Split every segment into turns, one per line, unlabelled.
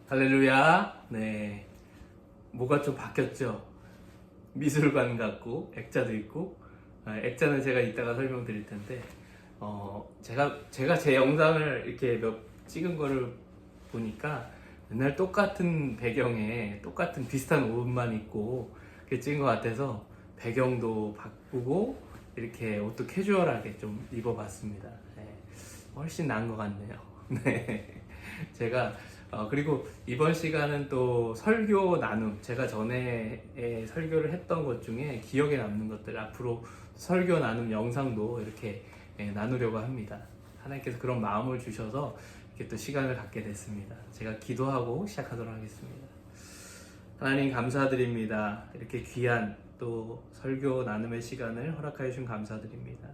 할렐루야. 네. 뭐가 좀 바뀌었죠? 미술관 같고, 액자도 있고, 액자는 제가 이따가 설명드릴 텐데, 제가 제 영상을 이렇게 찍은 거를 보니까 맨날 똑같은 배경에 똑같은 비슷한 옷만 입고 이렇게 찍은 것 같아서 배경도 바꾸고 이렇게 옷도 캐주얼하게 좀 입어봤습니다. 네. 훨씬 나은 것 같네요. 네. 제가 그리고 이번 시간은 또 설교 나눔, 제가 전에 설교를 했던 것 중에 기억에 남는 것들, 앞으로 설교 나눔 영상도 이렇게 나누려고 합니다. 하나님께서 그런 마음을 주셔서 이렇게 또 시간을 갖게 됐습니다. 제가 기도하고 시작하도록 하겠습니다. 하나님 감사드립니다. 이렇게 귀한 또 설교 나눔의 시간을 허락하여 주신 감사드립니다.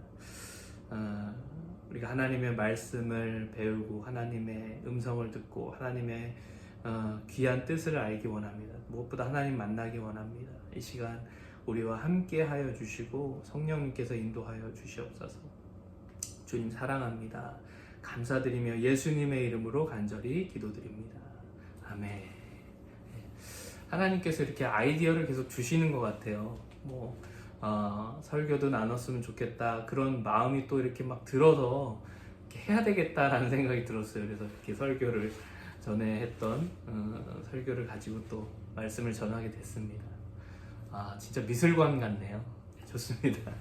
우리가 하나님의 말씀을 배우고 하나님의 음성을 듣고 하나님의 귀한 뜻을 알기 원합니다. 무엇보다 하나님 만나기 원합니다. 이 시간 우리와 함께 하여 주시고 성령님께서 인도하여 주시옵소서. 주님 사랑합니다. 감사드리며 예수님의 이름으로 간절히 기도드립니다. 아멘. 하나님께서 이렇게 아이디어를 계속 주시는 것 같아요. 설교도 나눴으면 좋겠다, 그런 마음이 또 이렇게 막 들어서 이렇게 해야 되겠다라는 생각이 들었어요. 그래서 이렇게 설교를 전에 했던 설교를 가지고 또 말씀을 전하게 됐습니다. 진짜 미술관 같네요. 좋습니다.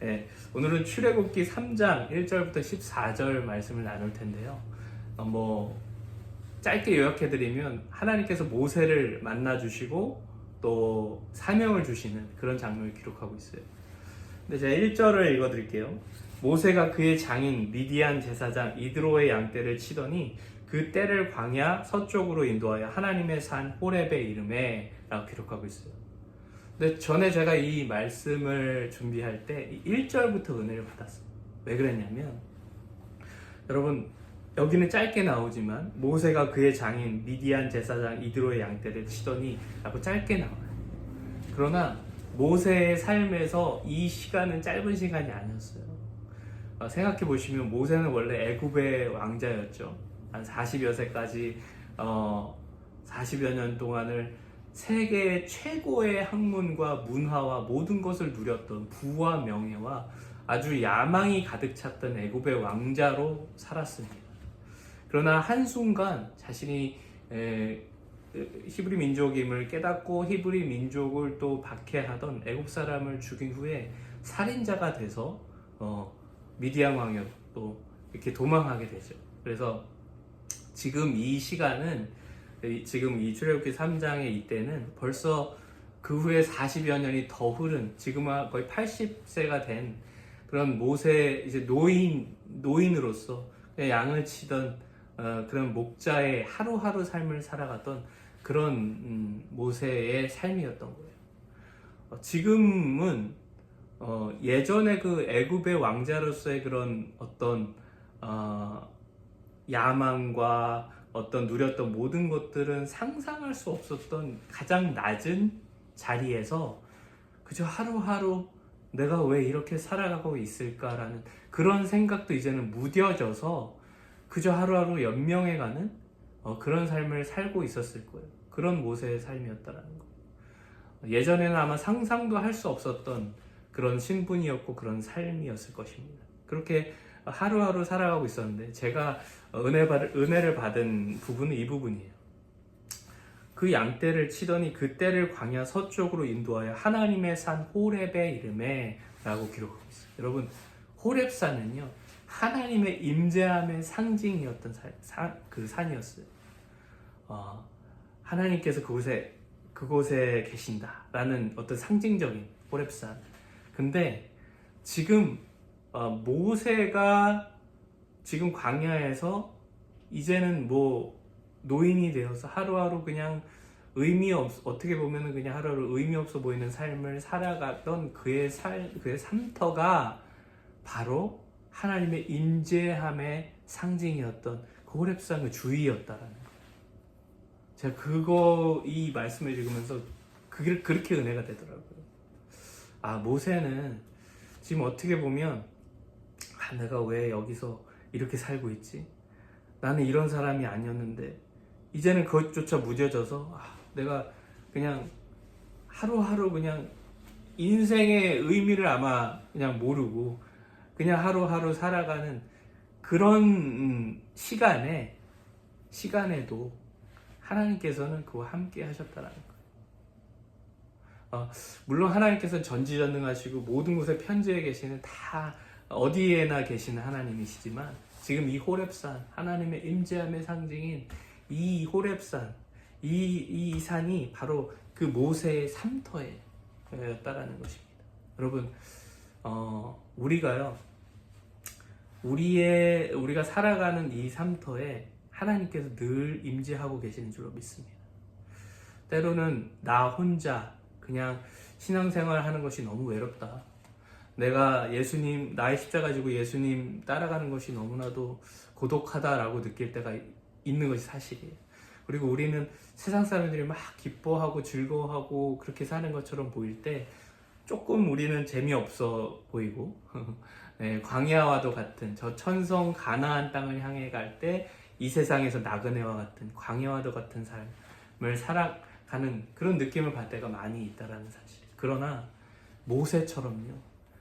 네, 오늘은 출애굽기 3장 1절부터 14절 말씀을 나눌 텐데요. 짧게 요약해드리면 하나님께서 모세를 만나주시고 또 사명을 주시는 그런 장면을 기록하고 있어요. 근데 제가 1절을 읽어드릴게요. 모세가 그의 장인 미디안 제사장 이드로의 양떼를 치더니 그 떼를 광야 서쪽으로 인도하여 하나님의 산 호렙에 이르매 라고 기록하고 있어요. 근데 전에 제가 이 말씀을 준비할 때 1절부터 은혜를 받았어요. 왜 그랬냐면, 여러분, 여기는 짧게 나오지만 모세가 그의 장인 미디안 제사장 이드로의 양떼를 치더니 라고 짧게 나와요. 그러나 모세의 삶에서 이 시간은 짧은 시간이 아니었어요. 생각해 보시면 모세는 원래 애굽의 왕자였죠. 한 40여 세까지 40여 년 동안을 세계 최고의 학문과 문화와 모든 것을 누렸던 부와 명예와 아주 야망이 가득 찼던 애굽의 왕자로 살았습니다. 그러나 한순간 자신이 히브리 민족임을 깨닫고 히브리 민족을 또 박해하던 애굽 사람을 죽인 후에 살인자가 돼서 미디안 왕으로 또 이렇게 도망하게 되죠. 그래서 지금 이 시간은, 지금 이 출애굽기 3장의 이때는 벌써 그 후에 40여 년이 더 흐른, 지금은 거의 80세가 된 그런 모세, 이제 노인으로서 그냥 양을 치던 그런 목자의 하루하루 삶을 살아갔던 그런 모세의 삶이었던 거예요. 지금은 예전에 그 애굽의 왕자로서의 그런 어떤 야망과 어떤 누렸던 모든 것들은 상상할 수 없었던 가장 낮은 자리에서 그저 하루하루 내가 왜 이렇게 살아가고 있을까라는 그런 생각도 이제는 무뎌져서 그저 하루하루 연명해가는 그런 삶을 살고 있었을 거예요. 그런 모세의 삶이었다라는 거예요. 예전에는 아마 상상도 할 수 없었던 그런 신분이었고 그런 삶이었을 것입니다. 그렇게 하루하루 살아가고 있었는데 제가 은혜를 받은 부분은 이 부분이에요. 그 양떼를 치더니 그 떼를 광야 서쪽으로 인도하여 하나님의 산 호렙에 이르매 라고 기록하고 있어요. 여러분, 호렙산은요 하나님의 임재함의 상징이었던 그 산이었어요. 하나님께서 그곳에 계신다라는 어떤 상징적인 호렙산. 근데 지금 모세가 지금 광야에서 이제는 노인이 되어서 하루하루 그냥 어떻게 보면은 그냥 하루하루 의미 없어 보이는 삶을 살아갔던 그의 삶터가 바로 하나님의 임재함의 상징이었던 그 호렙산의 주위였다라는 거예요. 제가 이 말씀을 읽으면서 그렇게 은혜가 되더라고요. 모세는 지금 어떻게 보면 내가 왜 여기서 이렇게 살고 있지? 나는 이런 사람이 아니었는데 이제는 그것조차 무뎌져서 내가 그냥 하루하루 그냥 인생의 의미를 아마 그냥 모르고 그냥 하루하루 살아가는 그런 시간에도 하나님께서는 그와 함께 하셨다는 거예요. 물론 하나님께서는 전지전능하시고 모든 곳에 편지해 계시는 다 어디에나 계시는 하나님이시지만 지금 이 호렙산, 하나님의 임재함의 상징인 이 호렙산, 이 산이 바로 그 모세의 삼터였다라는 것입니다. 여러분, 우리가 살아가는 이 삼터에 하나님께서 늘 임재하고 계시는 줄로 믿습니다. 때로는 나 혼자 그냥 신앙생활 하는 것이 너무 외롭다. 내가 나의 십자가 지고 예수님 따라가는 것이 너무나도 고독하다라고 느낄 때가 있는 것이 사실이에요. 그리고 우리는 세상 사람들이 막 기뻐하고 즐거워하고 그렇게 사는 것처럼 보일 때 조금 우리는 재미없어 보이고 네, 광야와도 같은 저 천성 가나안 땅을 향해 갈 때 이 세상에서 나그네와 같은 광야와도 같은 삶을 살아가는 그런 느낌을 받을 때가 많이 있다라는 사실. 그러나 모세처럼요,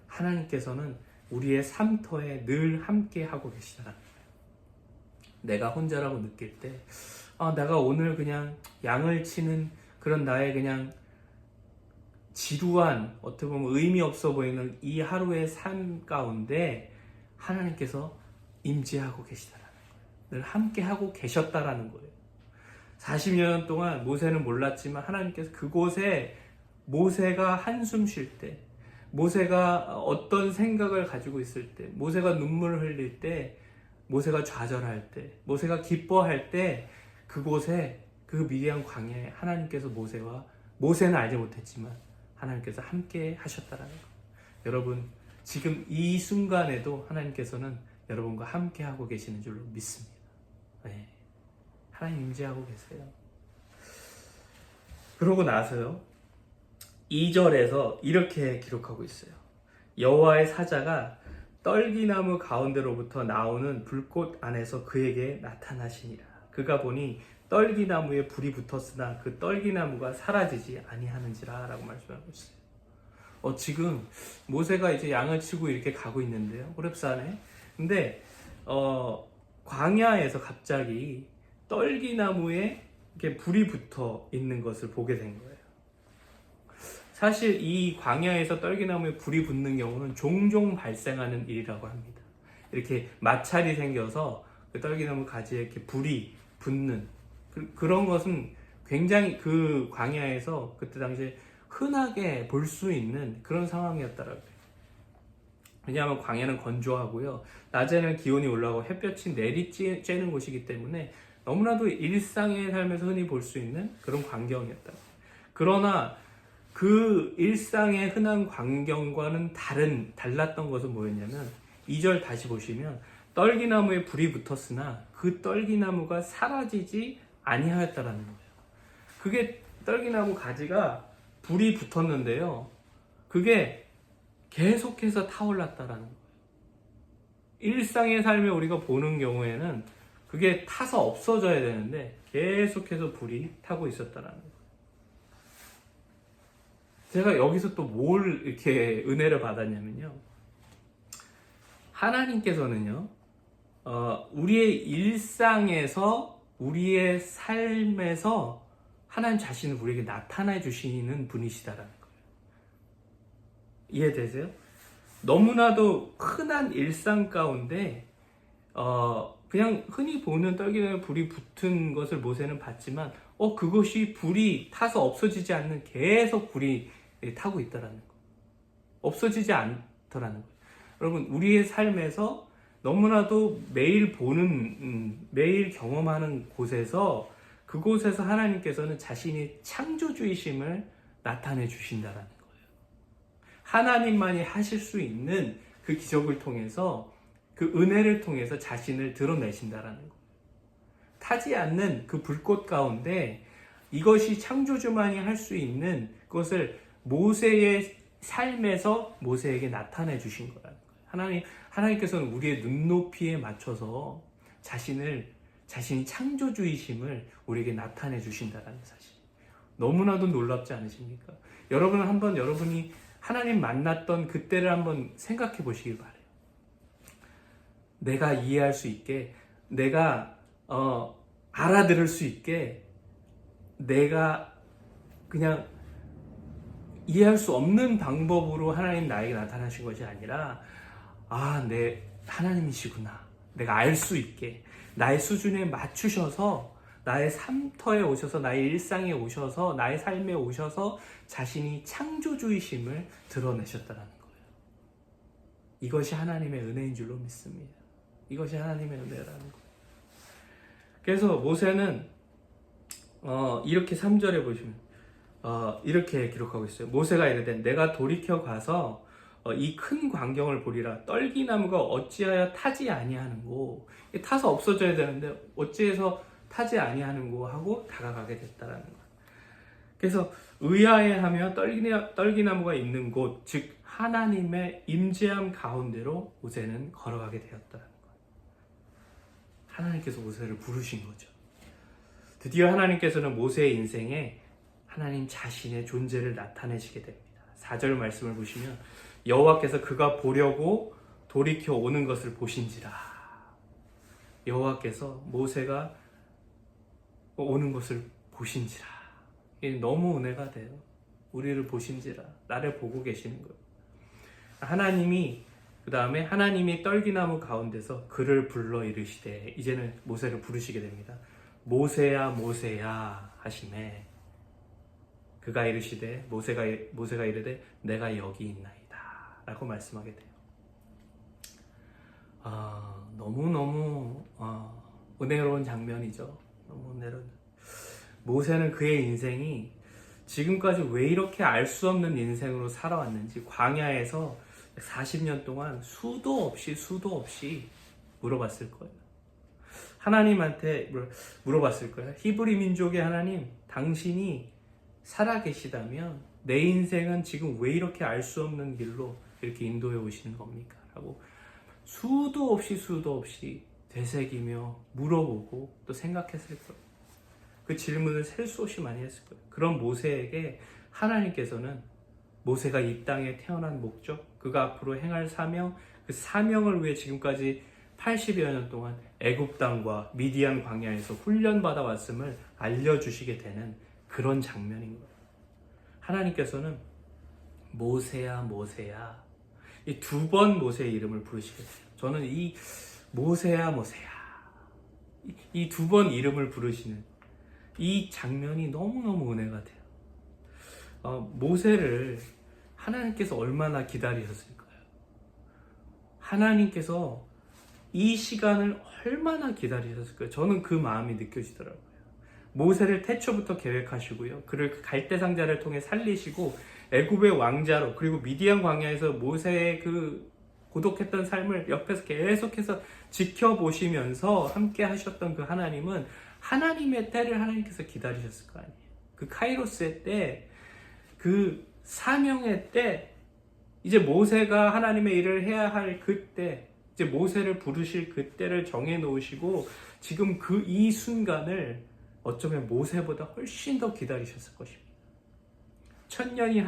하나님께서는 우리의 삶터에 늘 함께 하고 계시다. 내가 혼자라고 느낄 때 내가 오늘 그냥 양을 치는 그런 나의 그냥 지루한, 어떻게 보면 의미 없어 보이는 이 하루의 삶 가운데 하나님께서 임재하고 계시다라는 거예요. 늘 함께 하고 계셨다라는 거예요. 40년 동안 모세는 몰랐지만 하나님께서 그곳에 모세가 한숨 쉴 때, 모세가 어떤 생각을 가지고 있을 때, 모세가 눈물을 흘릴 때, 모세가 좌절할 때, 모세가 기뻐할 때 그곳에 그 미디안 광야에 하나님께서 모세는 알지 못했지만 하나님께서 함께 하셨다라는 것. 여러분, 지금 이 순간에도 하나님께서는 여러분과 함께 하고 계시는 줄로 믿습니다. 네. 하나님 임재하고 계세요. 그러고 나서요, 2절에서 이렇게 기록하고 있어요. 여호와의 사자가 떨기나무 가운데로부터 나오는 불꽃 안에서 그에게 나타나시니라. 그가 보니 떨기나무에 불이 붙었으나 그 떨기나무가 사라지지 아니하는지라 라고 말씀하고 있어요. 지금 모세가 이제 양을 치고 이렇게 가고 있는데요, 호렙산에. 근데 광야에서 갑자기 떨기나무에 이렇게 불이 붙어 있는 것을 보게 된 거예요. 사실 이 광야에서 떨기나무에 불이 붙는 경우는 종종 발생하는 일이라고 합니다. 이렇게 마찰이 생겨서 그 떨기나무 가지에 이렇게 불이 붙는 그런 것은 굉장히 그 광야에서 그때 당시에 흔하게 볼 수 있는 그런 상황이었다라고 해요. 왜냐하면 광야는 건조하고요, 낮에는 기온이 올라가고 햇볕이 내리쬐는 곳이기 때문에 너무나도 일상의 삶에서 흔히 볼 수 있는 그런 광경이었다. 그러나 그 일상의 흔한 광경과는 달랐던 것은 뭐였냐면 2절 다시 보시면 떨기나무에 불이 붙었으나 그 떨기나무가 사라지지 아니하였다라는 거예요. 그게 떨기나무 가지가 불이 붙었는데요, 그게 계속해서 타올랐다라는 거예요. 일상의 삶에 우리가 보는 경우에는 그게 타서 없어져야 되는데 계속해서 불이 타고 있었다라는 거예요. 제가 여기서 또 뭘 이렇게 은혜를 받았냐면요, 하나님께서는요, 우리의 일상에서, 우리의 삶에서 하나님 자신을 우리에게 나타내 주시는 분이시다라는 거예요. 이해되세요? 너무나도 흔한 일상 가운데 그냥 흔히 보는 떨기나무에 불이 붙은 것을 모세는 봤지만 그것이 불이 타서 없어지지 않는, 계속 불이 타고 있다라는 거, 없어지지 않더라는 거예요. 여러분, 우리의 삶에서 너무나도 매일 보는, 매일 경험하는 곳에서, 그곳에서 하나님께서는 자신이 창조주이심을 나타내 주신다라는 거예요. 하나님만이 하실 수 있는 그 기적을 통해서, 그 은혜를 통해서 자신을 드러내신다라는 거예요. 타지 않는 그 불꽃 가운데 이것이 창조주만이 할 수 있는 것을 모세의 삶에서 모세에게 나타내 주신 거라는 거예요. 하나님께서는 우리의 눈높이에 맞춰서 자신을 자신이 창조주이심을 우리에게 나타내 주신다는 사실. 너무나도 놀랍지 않으십니까? 여러분은 한번 여러분이 하나님 만났던 그때를 한번 생각해 보시길 바래요. 내가 이해할 수 있게, 내가 알아들을 수 있게, 내가 그냥 이해할 수 없는 방법으로 하나님 나에게 나타나신 것이 아니라 내 하나님이시구나. 내가 알 수 있게 나의 수준에 맞추셔서 나의 삶터에 오셔서 나의 일상에 오셔서 나의 삶에 오셔서 자신이 창조주이심을 드러내셨다는 거예요. 이것이 하나님의 은혜인 줄로 믿습니다. 이것이 하나님의 은혜라는 거예요. 그래서 모세는 이렇게 3절에 보시면 이렇게 기록하고 있어요. 모세가 이르되 내가 돌이켜 가서 이 큰 광경을 보리라. 떨기나무가 어찌하여 타지 아니하는고. 타서 없어져야 되는데 어찌해서 타지 아니하는고 하고 다가가게 됐다라는 거예요. 그래서 의아해하며 떨기나무가 있는 곳, 즉 하나님의 임재함 가운데로 모세는 걸어가게 되었다라는 거예요. 하나님께서 모세를 부르신 거죠. 드디어 하나님께서는 모세의 인생에 하나님 자신의 존재를 나타내시게 됩니다. 4절 말씀을 보시면 여호와께서 그가 보려고 돌이켜 오는 것을 보신지라. 여호와께서 모세가 오는 것을 보신지라. 이게 너무 은혜가 돼요. 우리를 보신지라. 나를 보고 계시는 거예요. 하나님이 그 다음에 하나님이 떨기나무 가운데서 그를 불러 이르시되, 이제는 모세를 부르시게 됩니다. 모세야 모세야 하시매 그가 이르시되 모세가 이르되 내가 여기 있나이다 라고 말씀하게 돼요. 너무너무 은혜로운 장면이죠. 너무 은혜로운. 모세는 그의 인생이 지금까지 왜 이렇게 알 수 없는 인생으로 살아왔는지 광야에서 40년 동안 수도 없이 물어봤을 거예요. 하나님한테 물어봤을 거예요. 히브리 민족의 하나님, 당신이 살아계시다면 내 인생은 지금 왜 이렇게 알 수 없는 길로 이렇게 인도해 오시는 겁니까? 라고 수도 없이 되새기며 물어보고 또 생각했을 거예요. 그 질문을 셀 수 없이 많이 했을 거예요. 그런 모세에게 하나님께서는 모세가 이 땅에 태어난 목적, 그가 앞으로 행할 사명, 그 사명을 위해 지금까지 80여 년 동안 애굽 땅과 미디안 광야에서 훈련받아 왔음을 알려주시게 되는 그런 장면인 거예요. 하나님께서는 모세야 모세야 이 2번 모세의 이름을 부르시게 돼요. 저는 이 모세야 모세야 이 2번 이름을 부르시는 이 장면이 너무너무 은혜가 돼요. 모세를 하나님께서 얼마나 기다리셨을까요? 하나님께서 이 시간을 얼마나 기다리셨을까요? 저는 그 마음이 느껴지더라고요. 모세를 태초부터 계획하시고요. 그를 갈대상자를 통해 살리시고 애굽의 왕자로, 그리고 미디안 광야에서 모세의 그 고독했던 삶을 옆에서 계속해서 지켜보시면서 함께 하셨던 그 하나님은 하나님의 때를 하나님께서 기다리셨을 거 아니에요. 그 카이로스의 때, 그 사명의 때, 이제 모세가 하나님의 일을 해야 할 그때, 이제 모세를 부르실 그때를 정해 놓으시고 지금 이 순간을 어쩌면 모세보다 훨씬 더 기다리셨을 것입니다. 1000년이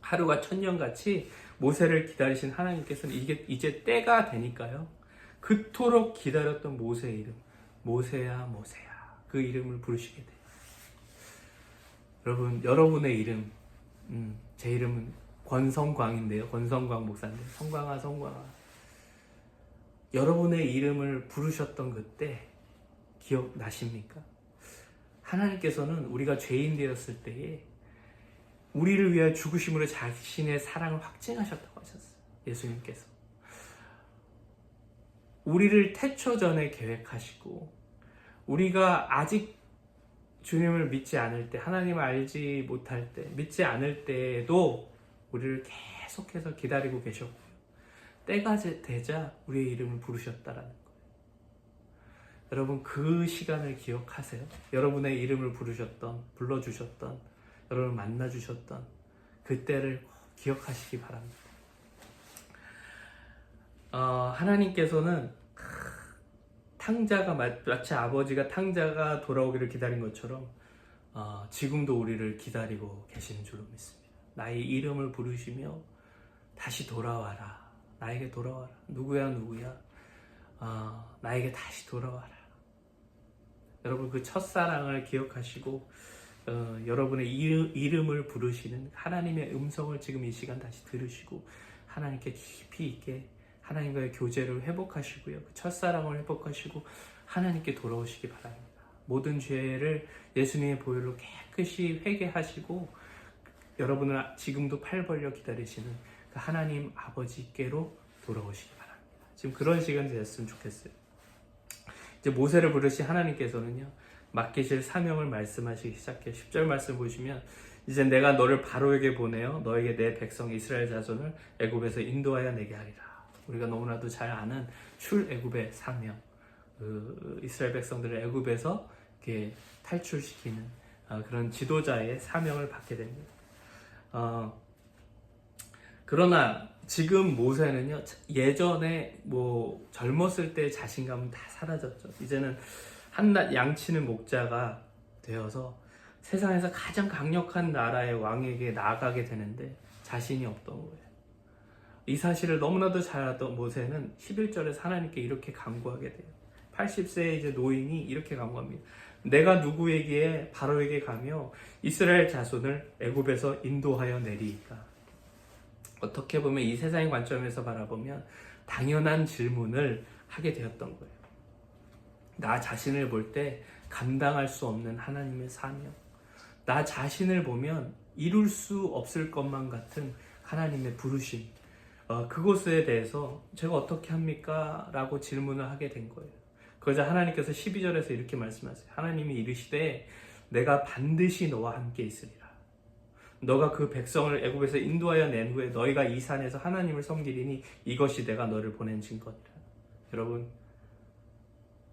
하루가 1000년같이 모세를 기다리신 하나님께서는 이제 때가 되니까요. 그토록 기다렸던 모세의 이름, 모세야 모세야, 그 이름을 부르시게 돼요. 여러분의 이름, 제 이름은 권성광인데요. 권성광 목사님, 성광아. 여러분의 이름을 부르셨던 그때 기억나십니까? 하나님께서는 우리가 죄인 되었을 때에 우리를 위하여 죽으심으로 자신의 사랑을 확증하셨다고 하셨어요. 예수님께서 우리를 태초 전에 계획하시고, 우리가 아직 주님을 믿지 않을 때, 하나님을 알지 못할 때, 믿지 않을 때에도 우리를 계속해서 기다리고 계셨고요. 때가 되자 우리의 이름을 부르셨다라는 거예요. 여러분, 그 시간을 기억하세요. 여러분의 이름을 불러주셨던, 여러분을 만나주셨던 그 때를 기억하시기 바랍니다. 탕자가 마치 아버지가 탕자가 돌아오기를 기다린 것처럼 지금도 우리를 기다리고 계시는 줄로 믿습니다. 나의 이름을 부르시며 다시 돌아와라. 나에게 돌아와라. 누구야 누구야. 나에게 다시 돌아와라. 여러분 그 첫사랑을 기억하시고 여러분의 이름을 부르시는 하나님의 음성을 지금 이 시간 다시 들으시고 하나님께 깊이 있게 하나님과의 교제를 회복하시고요. 그 첫사랑을 회복하시고 하나님께 돌아오시기 바랍니다. 모든 죄를 예수님의 보혈로 깨끗이 회개하시고 여러분을 지금도 팔 벌려 기다리시는 그 하나님 아버지께로 돌아오시기 바랍니다. 지금 그런 시간이 됐으면 좋겠어요. 이제 모세를 부르신 하나님께서는요, 맡기실 사명을 말씀하시기 시작해요. 10절 말씀 보시면 이제 내가 너를 바로에게 보내어 너에게 내 백성 이스라엘 자손을 애굽에서 인도하여 내게 하리라. 우리가 너무나도 잘 아는 출애굽의 사명, 이스라엘 백성들을 애굽에서 이렇게 탈출시키는 그런 지도자의 사명을 받게 됩니다. 그러나 지금 모세는요, 예전에 뭐 젊었을 때 자신감은 다 사라졌죠. 이제는 한낱 양치는 목자가 되어서 세상에서 가장 강력한 나라의 왕에게 나아가게 되는데 자신이 없던 거예요. 이 사실을 너무나도 잘 알았던 모세는 11절에서 하나님께 이렇게 간구하게 돼요. 80세의 이제 노인이 이렇게 간구합니다. 내가 누구에게 바로에게 가며 이스라엘 자손을 애굽에서 인도하여 내리이까. 어떻게 보면 이 세상의 관점에서 바라보면 당연한 질문을 하게 되었던 거예요. 나 자신을 볼 때 감당할 수 없는 하나님의 사명, 나 자신을 보면 이룰 수 없을 것만 같은 하나님의 부르심, 그것에 대해서 제가 어떻게 합니까? 라고 질문을 하게 된 거예요. 그러자 하나님께서 12절에서 이렇게 말씀하세요. 하나님이 이르시되 내가 반드시 너와 함께 있으리라. 너가 그 백성을 애굽에서 인도하여 낸 후에 너희가 이 산에서 하나님을 섬기리니 이것이 내가 너를 보낸 증거니라. 여러분,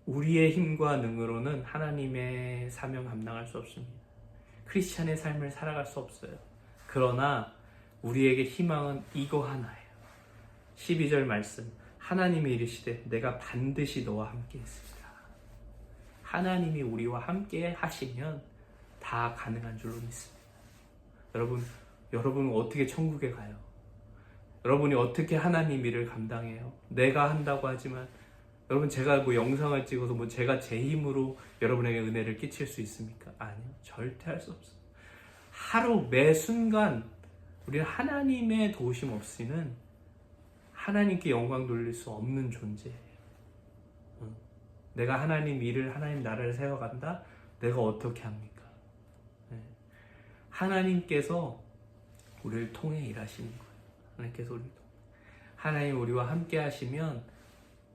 우리의 힘과 능으로는 하나님의 사명 감당할 수 없습니다. 크리스찬의 삶을 살아갈 수 없어요. 그러나 우리에게 희망은 이거 하나예요. 12절 말씀, 하나님이 이르시되 내가 반드시 너와 함께 있으리라. 하나님이 우리와 함께 하시면 다 가능한 줄로 믿습니다. 여러분은 어떻게 천국에 가요? 여러분이 어떻게 하나님 일을 감당해요? 내가 한다고 하지만 여러분, 제가 뭐 영상을 찍어서 뭐 제가 제 힘으로 여러분에게 은혜를 끼칠 수 있습니까? 아니요, 절대 할 수 없어요. 하루 매 순간 우리는 하나님의 도우심 없이는 하나님께 영광 돌릴 수 없는 존재예요. 내가 하나님 일을, 하나님 나라를 세워간다? 내가 어떻게 합니까? 하나님께서 우리를 통해 일하시는 거예요. 하나님께서 우리를 통해. 하나님 우리와 함께 하시면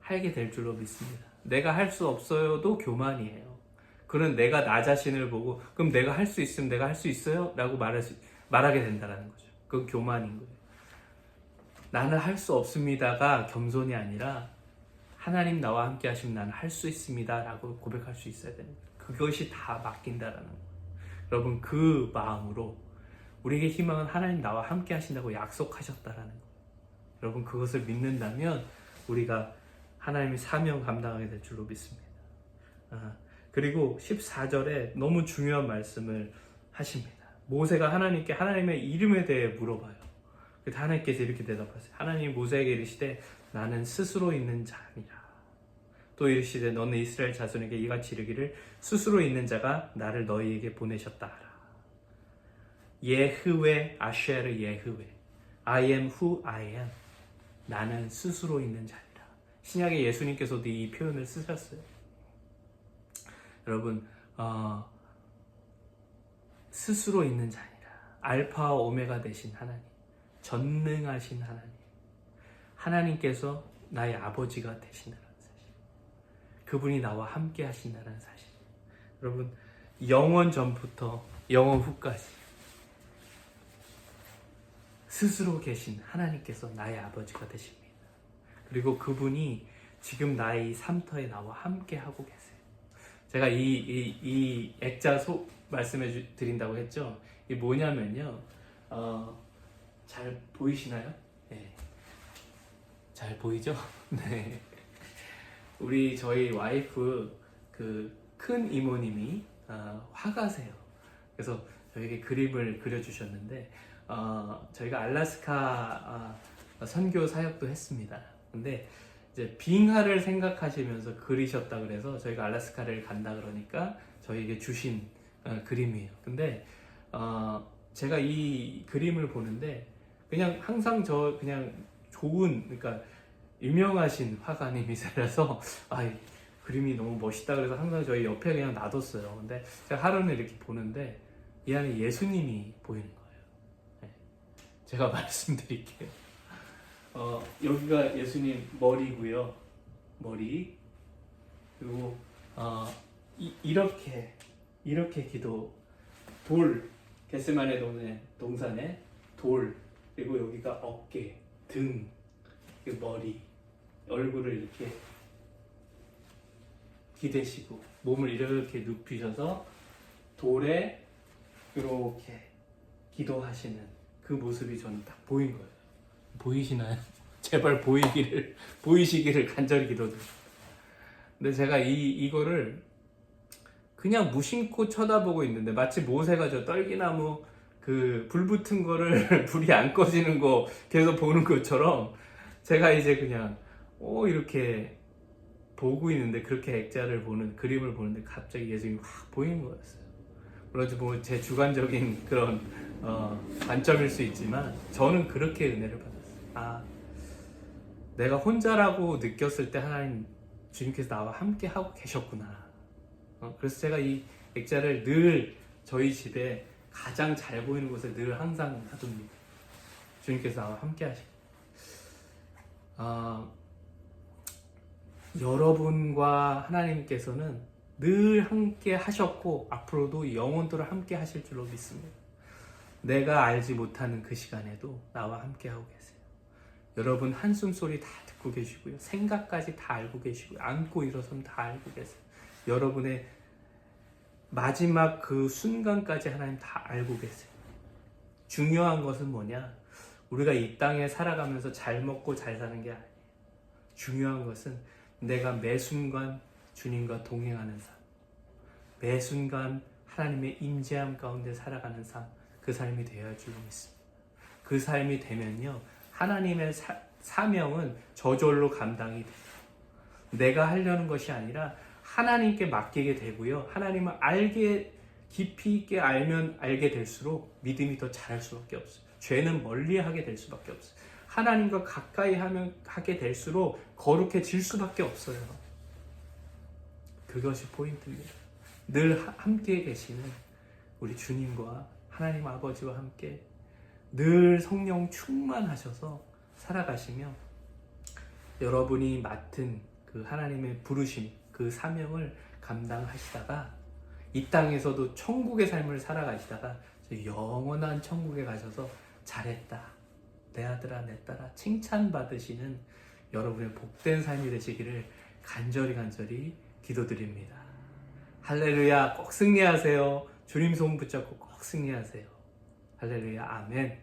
하게 될 줄로 믿습니다. 내가 할 수 없어요도 교만이에요. 그런 내가 나 자신을 보고 그럼 내가 할 수 있으면 내가 할 수 있어요? 라고 말하게 된다는 거죠. 그건 교만인 거예요. 나는 할 수 없습니다가 겸손이 아니라 하나님 나와 함께 하시면 나는 할 수 있습니다 라고 고백할 수 있어야 되는 거예요. 그것이 다 맡긴다라는 거예요. 여러분, 그 마음으로 우리에게 희망은 하나님 나와 함께 하신다고 약속하셨다라는 거예요. 여러분, 그것을 믿는다면 우리가 하나님의 사명 감당하게 될 줄로 믿습니다. 그리고 14절에 너무 중요한 말씀을 하십니다. 모세가 하나님께 하나님의 이름에 대해 물어봐요. 하나님께서 이렇게 대답하세요. 하나님이 모세에게 이르시되 나는 스스로 있는 자니라. 또 이르시되 너는 이스라엘 자손에게 이같이 이르기를 스스로 있는 자가 나를 너희에게 보내셨다 하라. 예흐웨 아쉐르 예흐웨 I am who I am. 나는 스스로 있는 자니라. 신약의 예수님께서도 이 표현을 쓰셨어요. 여러분, 스스로 있는 자니라. 알파와 오메가 되신 하나님, 전능하신 하나님, 하나님께서 나의 아버지가 되신다는 사실, 그분이 나와 함께 하신다는 사실. 여러분, 영원 전부터 영원 후까지 스스로 계신 하나님께서 나의 아버지가 되십니다. 그리고 그분이 지금 나의 이 삶터에 나와 함께 하고 계세요. 제가 이 액자 말씀해 드린다고 했죠. 이게 뭐냐면요. 잘 보이시나요? 네. 잘 보이죠? 네. 저희 와이프 그 큰 이모님이 화가세요. 그래서 저에게 그림을 그려주셨는데 저희가 알래스카 선교 사역도 했습니다. 근데 이제 빙하를 생각하시면서 그리셨다 그래서 저희가 알래스카를 간다 그러니까 저희에게 주신 그림이에요. 근데 제가 이 그림을 보는데 그냥 항상 그냥 좋은, 그러니까 유명하신 화가님이세라서 그림이 너무 멋있다 그래서 항상 저희 옆에 그냥 놔뒀어요. 근데 제가 하루는 이렇게 보는데 이 안에 예수님이 보이는 거예요. 네. 제가 말씀드릴게요. 여기가 예수님 머리고요. 머리. 그리고 이렇게 기도, 겟세마네 동산에 돌, 그리고 여기가 어깨, 등, 머리, 얼굴을 이렇게 기대시고 몸을 이렇게 눕히셔서 돌에 이렇게 기도하시는 그 모습이 저는 딱 보인 거예요. 보이시나요? 제발 보이시기를 간절히 기도드립니다. 근데 제가 이거를 그냥 무심코 쳐다보고 있는데 마치 모세가 저 떨기나무 그 불 붙은 거를 불이 안 꺼지는 거 계속 보는 것처럼 제가 이제 그냥 이렇게 보고 있는데, 그렇게 액자를 보는, 그림을 보는데 갑자기 예수님이 확 보이는 거였어요. 물론 뭐 제 주관적인 그런 관점일 수 있지만 저는 그렇게 은혜를 받았어요. 내가 혼자라고 느꼈을 때 하나님, 주님께서 나와 함께 하고 계셨구나. 그래서 제가 이 액자를 늘 저희 집에 가장 잘 보이는 곳에 늘 항상 놔둡니다. 주님께서 나와 함께 하시고 여러분과 하나님께서는 늘 함께 하셨고 앞으로도 영원토록 함께 하실 줄로 믿습니다. 내가 알지 못하는 그 시간에도 나와 함께 하고 계세요. 여러분 한숨 소리 다 듣고 계시고요. 생각까지 다 알고 계시고요. 앉고 일어서면 다 알고 계세요. 여러분의 마지막 그 순간까지 하나님 다 알고 계세요. 중요한 것은 뭐냐? 우리가 이 땅에 살아가면서 잘 먹고 잘 사는 게 아니에요. 중요한 것은 내가 매 순간 주님과 동행하는 삶, 매 순간 하나님의 임재함 가운데 살아가는 삶, 그 삶이 되어야 줄로 믿습니다. 그 삶이 되면요, 하나님의 사명은 저절로 감당이 돼요. 내가 하려는 것이 아니라 하나님께 맡기게 되고요, 하나님을 깊이 있게 알면 알게 될수록 믿음이 더 자랄 수밖에 없어요. 죄는 멀리하게 될 수밖에 없어요. 하나님과 가까이 하게 될수록 거룩해질 수밖에 없어요. 그것이 포인트입니다. 늘 함께 계시는 우리 주님과 하나님 아버지와 함께 늘 성령 충만하셔서 살아가시며 여러분이 맡은 그 하나님의 부르심, 그 사명을 감당하시다가 이 땅에서도 천국의 삶을 살아가시다가 영원한 천국에 가셔서 잘했다, 내 아들아 내 딸아 칭찬받으시는 여러분의 복된 삶이 되시기를 간절히 기도드립니다. 할렐루야. 꼭 승리하세요. 주님 손 붙잡고 꼭 승리하세요. 할렐루야. 아멘.